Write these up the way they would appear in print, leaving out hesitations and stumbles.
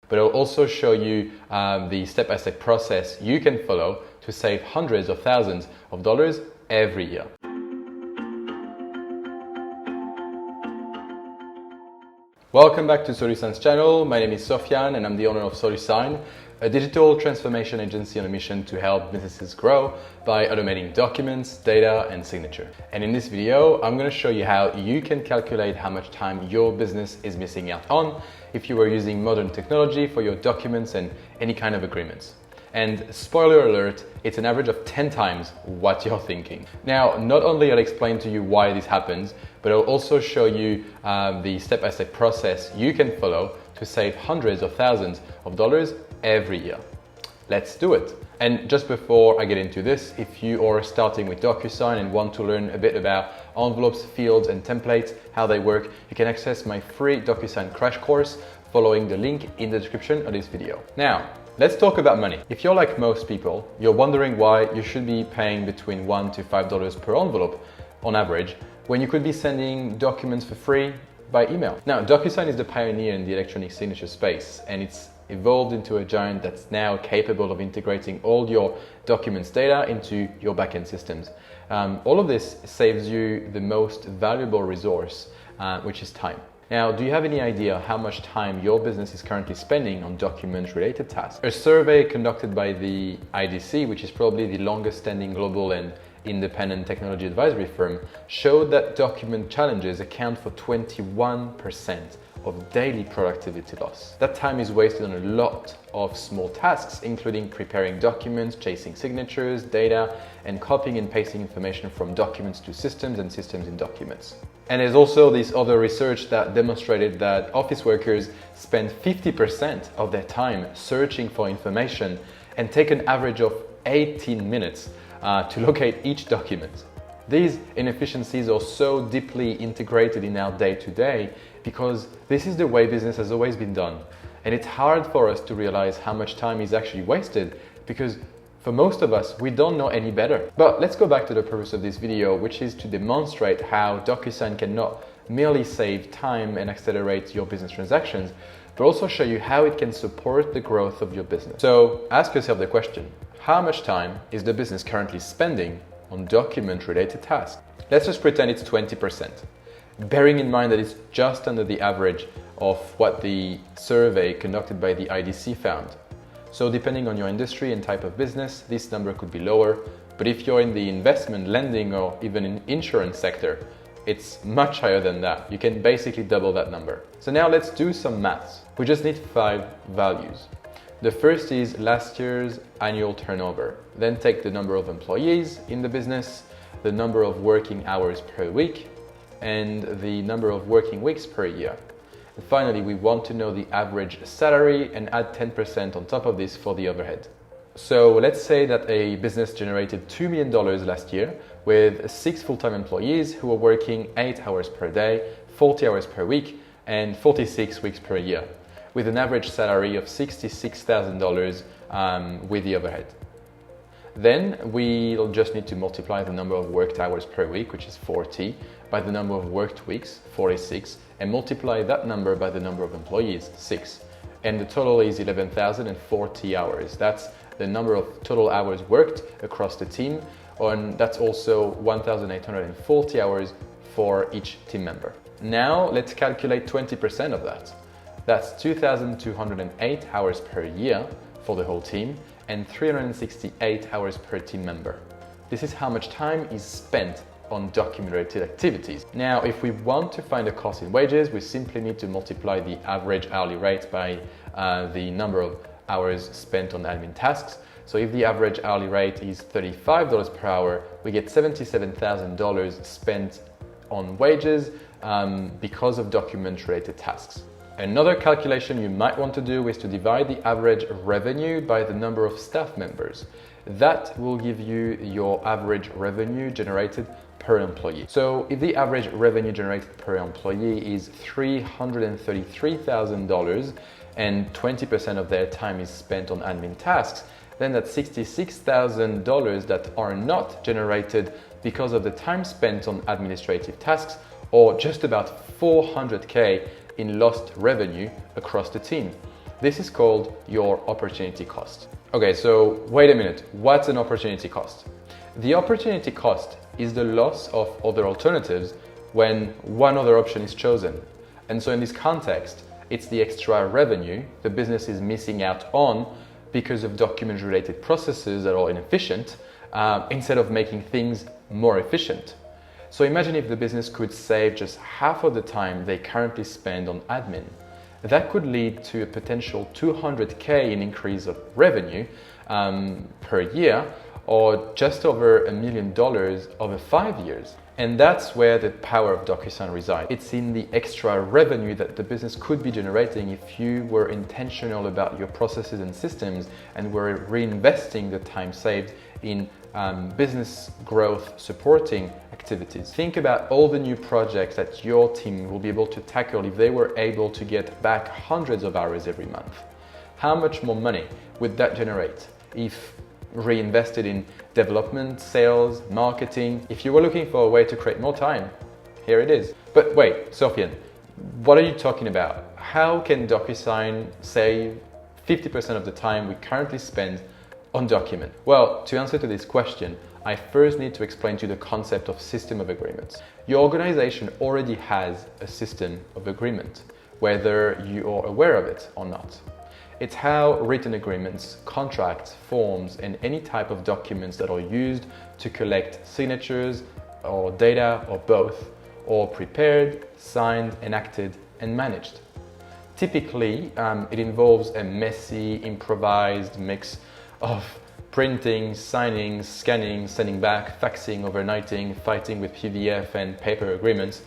but I'll also show you the step-by-step process you can follow to save hundreds of thousands of dollars every year. Welcome back to Solusign's channel. My name is Sofian and I'm the owner of Solusign, a digital transformation agency on a mission to help businesses grow by automating documents, data, and signature. And in this video, I'm going to show you how you can calculate how much time your business is missing out on if you were using modern technology for your documents and any kind of agreements. And spoiler alert, it's an average of 10 times what you're thinking. Now, not only I'll explain to you why this happens, but I'll also show you the step-by-step process you can follow to save hundreds of thousands of dollars every year. Let's do it. And just before I get into this, if you are starting with DocuSign and want to learn a bit about envelopes, fields, and templates, how they work, you can access my free DocuSign crash course following the link in the description of this video. Now, let's talk about money. If you're like most people, you're wondering why you should be paying between $1 to $5 per envelope on average, when you could be sending documents for free by email. Now, DocuSign is the pioneer in the electronic signature space, and it's evolved into a giant that's now capable of integrating all your documents data into your backend systems. All of this saves you the most valuable resource, which is time. Now, do you have any idea how much time your business is currently spending on document-related tasks? A survey conducted by the IDC, which is probably the longest-standing global and independent technology advisory firm, showed that document challenges account for 21% of daily productivity loss. That time is wasted on a lot of small tasks, including preparing documents, chasing signatures, data, and copying and pasting information from documents to systems and systems in documents. And there's also this other research that demonstrated that office workers spend 50% of their time searching for information and take an average of 18 minutes to locate each document. These inefficiencies are so deeply integrated in our day-to-day because this is the way business has always been done. And it's hard for us to realize how much time is actually wasted because for most of us, we don't know any better. But let's go back to the purpose of this video, which is to demonstrate how DocuSign can not merely save time and accelerate your business transactions, but also show you how it can support the growth of your business. So ask yourself the question, how much time is the business currently spending on document-related tasks? Let's just pretend it's 20%, bearing in mind that it's just under the average of what the survey conducted by the IDC found. So depending on your industry and type of business, this number could be lower, but if you're in the investment, lending, or even in insurance sector, it's much higher than that. You can basically double that number. So now let's do some maths. We just need 5 values. The first is last year's annual turnover. Then take the number of employees in the business, the number of working hours per week, and the number of working weeks per year. And finally, we want to know the average salary and add 10% on top of this for the overhead. So let's say that a business generated $2 million last year with 6 full-time employees who are working 8 hours per day, 40 hours per week, and 46 weeks per year, with an average salary of $66,000 with the overhead. Then we'll just need to multiply the number of worked hours per week, which is 40, by the number of worked weeks, 46, and multiply that number by the number of employees, 6. And the total is 11,040 hours. That's the number of total hours worked across the team, and that's also 1,840 hours for each team member. Now let's calculate 20% of that. That's 2,208 hours per year for the whole team and 368 hours per team member. This is how much time is spent on document-related activities. Now, if we want to find the cost in wages, we simply need to multiply the average hourly rate by the number of hours spent on admin tasks. So if the average hourly rate is $35 per hour, we get $77,000 spent on wages because of document-related tasks. Another calculation you might want to do is to divide the average revenue by the number of staff members. That will give you your average revenue generated per employee. So if the average revenue generated per employee is $333,000 and 20% of their time is spent on admin tasks, then that's $66,000 that are not generated because of the time spent on administrative tasks, or just about $400K in lost revenue across the team. This is called your opportunity cost. Okay, so wait a minute, what's an opportunity cost? The opportunity cost is the loss of other alternatives when one other option is chosen. And so in this context, it's the extra revenue the business is missing out on because of document-related processes that are inefficient, instead of making things more efficient. So imagine if the business could save just half of the time they currently spend on admin. That could lead to a potential $200K in increase of revenue per year, or just over $1 million over 5 years. And that's where the power of DocuSign resides. It's in the extra revenue that the business could be generating if you were intentional about your processes and systems and were reinvesting the time saved in business growth supporting activities. Think about all the new projects that your team will be able to tackle if they were able to get back hundreds of hours every month. How much more money would that generate if reinvested in development, sales, marketing? If you were looking for a way to create more time, here it is. But wait, Sofian, what are you talking about? How can DocuSign save 50% of the time we currently spend on document? Well, to answer to this question, I first need to explain to you the concept of system of agreements. Your organization already has a system of agreement, whether you are aware of it or not. It's how written agreements, contracts, forms, and any type of documents that are used to collect signatures or data or both, are prepared, signed, enacted, and managed. Typically, it involves a messy, improvised mix of printing, signing, scanning, sending back, faxing, overnighting, fighting with PDF and paper agreements.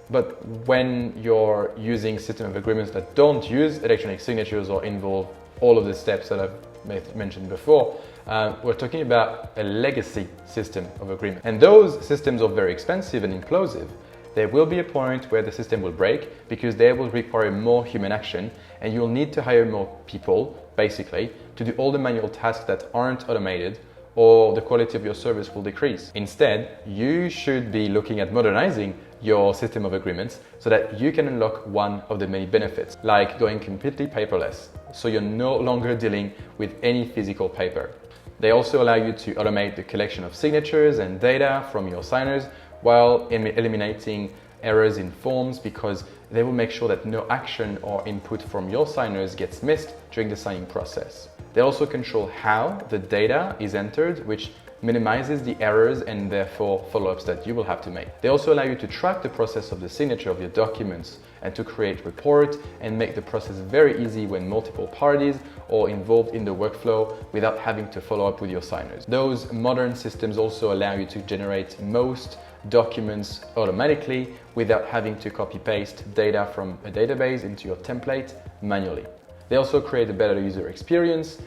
But when you're using system of agreements that don't use electronic signatures or involve all of the steps that I've mentioned before, we're talking about a legacy system of agreement. And those systems are very expensive and implosive. There will be a point where the system will break because they will require more human action, and you'll need to hire more people, basically, to do all the manual tasks that aren't automated, or the quality of your service will decrease. Instead, you should be looking at modernizing your system of agreements so that you can unlock one of the many benefits, like going completely paperless, so you're no longer dealing with any physical paper. They also allow you to automate the collection of signatures and data from your signers while eliminating errors in forms, because they will make sure that no action or input from your signers gets missed during the signing process. They also control how the data is entered, which minimizes the errors and therefore follow-ups that you will have to make. They also allow you to track the process of the signature of your documents and to create reports and make the process very easy when multiple parties are involved in the workflow without having to follow up with your signers. Those modern systems also allow you to generate most documents automatically without having to copy-paste data from a database into your template manually. They also create a better user experience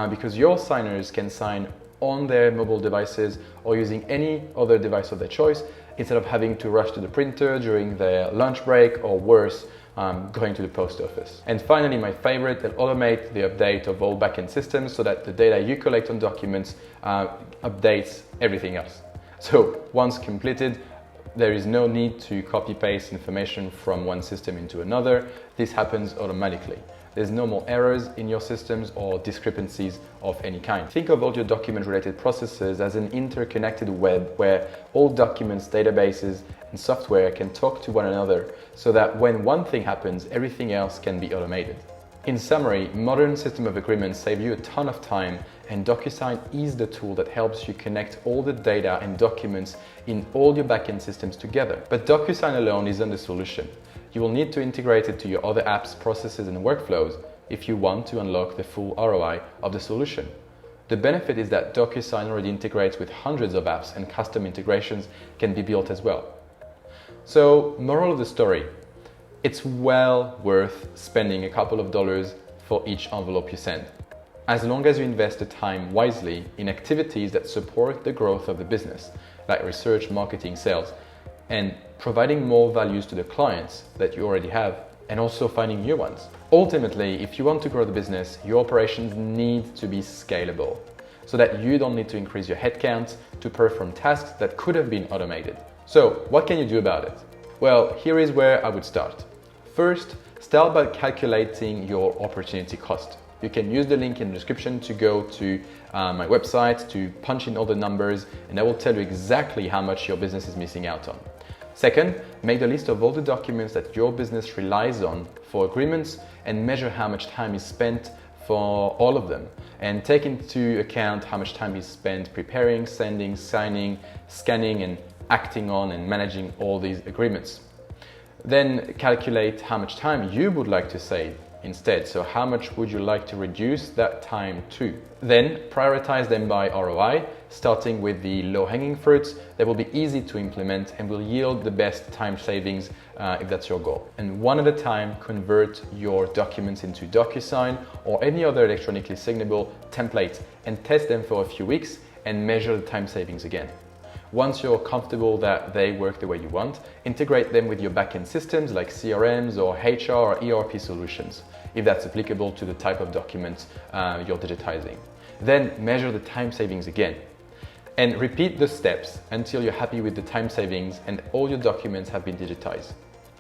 because your signers can sign on their mobile devices or using any other device of their choice instead of having to rush to the printer during their lunch break, or worse, going to the post office. And finally, my favorite, they'll automate the update of all backend systems so that the data you collect on documents updates everything else. So once completed, there is no need to copy-paste information from one system into another. This happens automatically. There's no more errors in your systems or discrepancies of any kind. Think of all your document-related processes as an interconnected web where all documents, databases, and software can talk to one another so that when one thing happens, everything else can be automated. In summary, modern system of agreements save you a ton of time, and DocuSign is the tool that helps you connect all the data and documents in all your backend systems together. But DocuSign alone isn't the solution. You will need to integrate it to your other apps, processes, and workflows if you want to unlock the full ROI of the solution. The benefit is that DocuSign already integrates with hundreds of apps, and custom integrations can be built as well. So, moral of the story, it's well worth spending a couple of dollars for each envelope you send, as long as you invest the time wisely in activities that support the growth of the business, like research, marketing, sales, and providing more values to the clients that you already have, and also finding new ones. Ultimately, if you want to grow the business, your operations need to be scalable so that you don't need to increase your headcount to perform tasks that could have been automated. So what can you do about it? Well, here is where I would start. First, Start by calculating your opportunity cost. You can use the link in the description to go to my website to punch in all the numbers, and I will tell you exactly how much your business is missing out on. Second, make the list of all the documents that your business relies on for agreements and measure how much time is spent for all of them, and take into account how much time is spent preparing, sending, signing, scanning, and acting on and managing all these agreements. Then calculate how much time you would like to save instead. So how much would you like to reduce that time to? Then prioritize them by ROI, starting with the low-hanging fruits that will be easy to implement and will yield the best time savings if that's your goal. And one at a time, convert your documents into DocuSign or any other electronically signable template and test them for a few weeks and measure the time savings again. Once you're comfortable that they work the way you want, integrate them with your backend systems like CRMs or HR or ERP solutions, if that's applicable to the type of documents you're digitizing. Then measure the time savings again. And repeat the steps until you're happy with the time savings and all your documents have been digitized.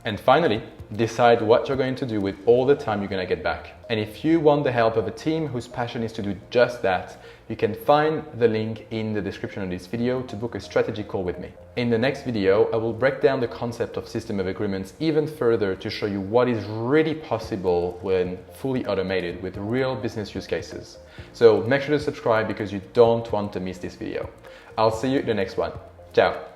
And finally, decide what you're going to do with all the time you're going to get back. And if you want the help of a team whose passion is to do just that, you can find the link in the description of this video to book a strategy call with me. In the next video, I will break down the concept of system of agreements even further to show you what is really possible when fully automated with real business use cases. So make sure to subscribe because you don't want to miss this video. I'll see you in the next one. Ciao.